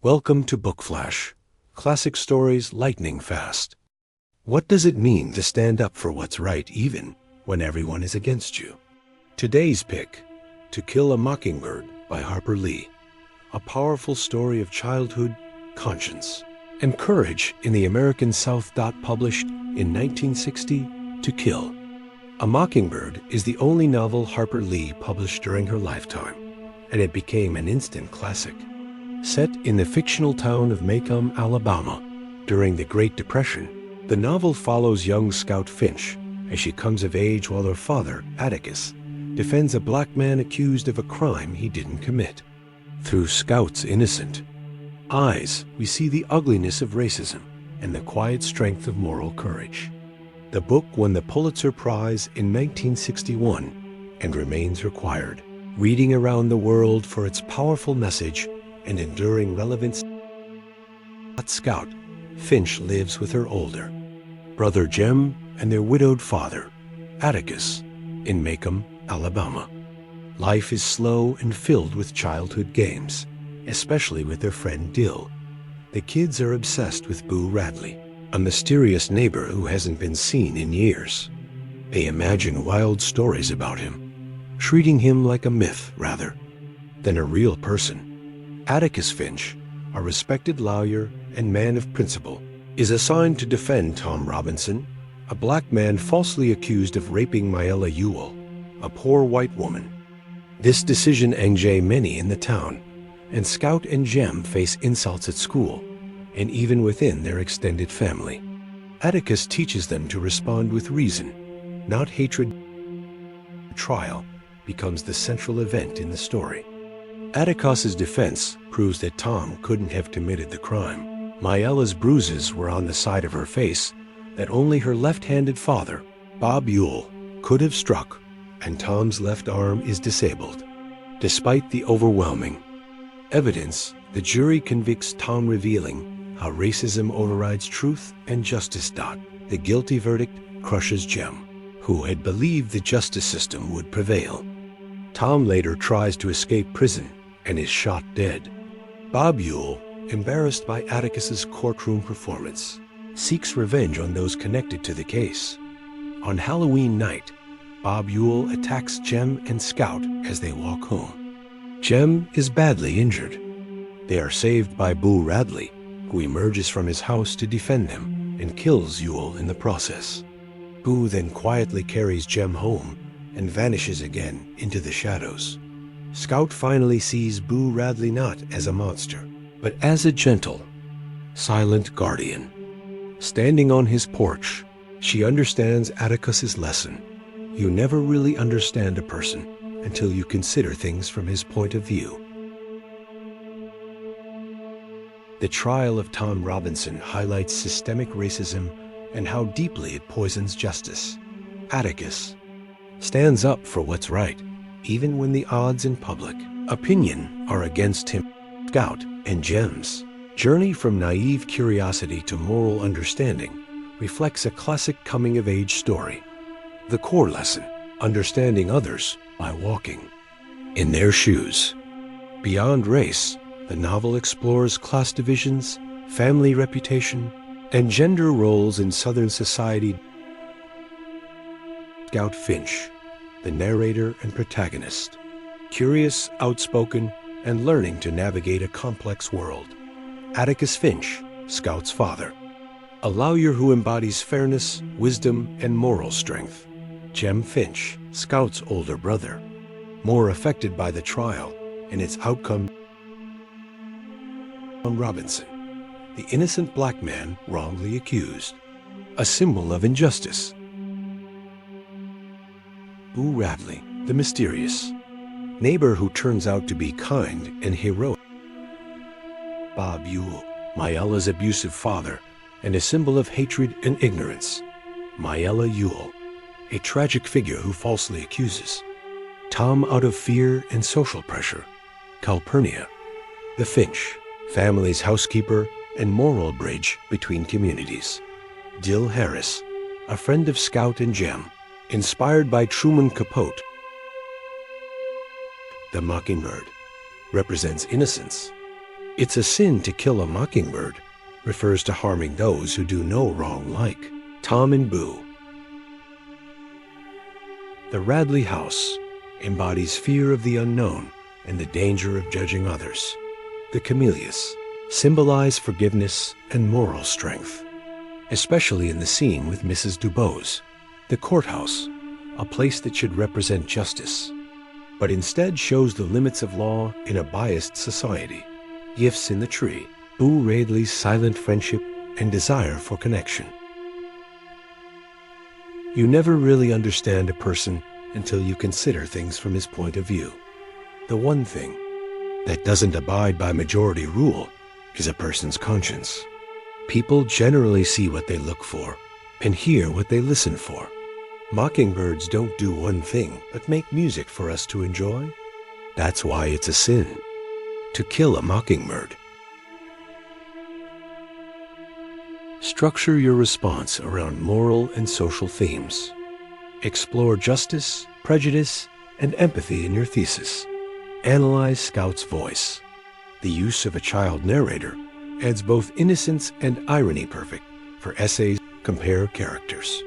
Welcome to BookFlash, classic stories lightning fast. What does it mean to stand up for what's right even when everyone is against you? Today's pick, To Kill a Mockingbird by Harper Lee, a powerful story of childhood, conscience, and courage in the American South. Published in 1960, To Kill a Mockingbird is the only novel Harper Lee published during her lifetime, and it became an instant classic. Set in the fictional town of Maycomb, Alabama, during the Great Depression, the novel follows young Scout Finch as she comes of age while her father, Atticus, defends a black man accused of a crime he didn't commit. Through Scout's innocent eyes, we see the ugliness of racism and the quiet strength of moral courage. The book won the Pulitzer Prize in 1961 and remains required reading around the world for its powerful message and enduring relevance. Scout Finch lives with her older brother Jem and their widowed father, Atticus, in Maycomb, Alabama. Life is slow and filled with childhood games, especially with their friend Dill. The kids are obsessed with Boo Radley, a mysterious neighbor who hasn't been seen in years. They imagine wild stories about him, treating him like a myth rather than a real person. Atticus Finch, a respected lawyer and man of principle, is assigned to defend Tom Robinson, a black man falsely accused of raping Mayella Ewell, a poor white woman. This decision angers many in the town, and Scout and Jem face insults at school and even within their extended family. Atticus teaches them to respond with reason, not hatred. The trial becomes the central event in the story. Atticus's defense proves that Tom couldn't have committed the crime. Mayella's bruises were on the side of her face that only her left-handed father, Bob Ewell, could have struck, and Tom's left arm is disabled. Despite the overwhelming evidence, the jury convicts Tom, revealing how racism overrides truth and justice. The guilty verdict crushes Jem, who had believed the justice system would prevail. Tom later tries to escape prison and is shot dead. Bob Ewell, embarrassed by Atticus's courtroom performance, seeks revenge on those connected to the case. On Halloween night, Bob Ewell attacks Jem and Scout as they walk home. Jem is badly injured. They are saved by Boo Radley, who emerges from his house to defend them and kills Ewell in the process. Boo then quietly carries Jem home and vanishes again into the shadows. Scout finally sees Boo Radley not as a monster, but as a gentle, silent guardian. Standing on his porch, she understands Atticus's lesson. You never really understand a person until you consider things from his point of view. The trial of Tom Robinson highlights systemic racism and how deeply it poisons justice. Atticus stands up for what's right, even when the odds in public opinion are against him. Scout and Jem's journey from naive curiosity to moral understanding reflects a classic coming-of-age story. The core lesson, understanding others by walking in their shoes. Beyond race, the novel explores class divisions, family reputation, and gender roles in Southern society. Scout Finch, the narrator and protagonist, curious, outspoken, and learning to navigate a complex world. Atticus Finch, Scout's father, a lawyer who embodies fairness, wisdom, and moral strength. Jem Finch, Scout's older brother, more affected by the trial and its outcome. Robinson, the innocent black man wrongly accused, a symbol of injustice. Boo Radley, the mysterious neighbor who turns out to be kind and heroic. Bob Ewell, Mayella's abusive father and a symbol of hatred and ignorance. Mayella Ewell, a tragic figure who falsely accuses. Tom out of fear and social pressure. Calpurnia, the Finch, family's housekeeper and moral bridge between communities. Dill Harris, a friend of Scout and Jem, inspired by Truman Capote. The Mockingbird represents innocence, It's a sin to kill a mockingbird refers to harming those who do no wrong, like Tom and Boo. The Radley House embodies fear of the unknown and the danger of judging others. The camellias symbolize forgiveness and moral strength, especially in the scene with Mrs. Dubose. The courthouse, a place that should represent justice, but instead shows the limits of law in a biased society. Gifts in the tree, Boo Radley's silent friendship and desire for connection. You never really understand a person until you consider things from his point of view. The one thing that doesn't abide by majority rule is a person's conscience. People generally see what they look for and hear what they listen for. Mockingbirds don't do one thing but make music for us to enjoy. That's why it's a sin to kill a mockingbird. Structure your response around moral and social themes. Explore justice, prejudice, and empathy in your thesis. Analyze Scout's voice. The use of a child narrator adds both innocence and irony perfect for essays. Compare characters.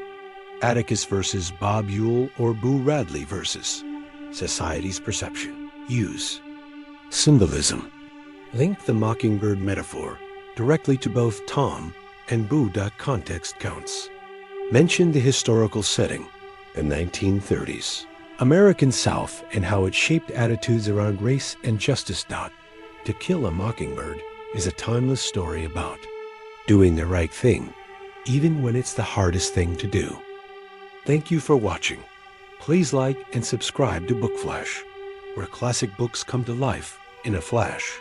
Atticus versus Bob Ewell or Boo Radley versus society's perception. Use symbolism. Link the mockingbird metaphor directly to both Tom and Boo. Context counts. Mention the historical setting, the 1930s, American South, and how it shaped attitudes around race and justice. To Kill a Mockingbird is a timeless story about doing the right thing, even when it's the hardest thing to do. Thank you for watching. Please like and subscribe to BookFlash, where classic books come to life in a flash.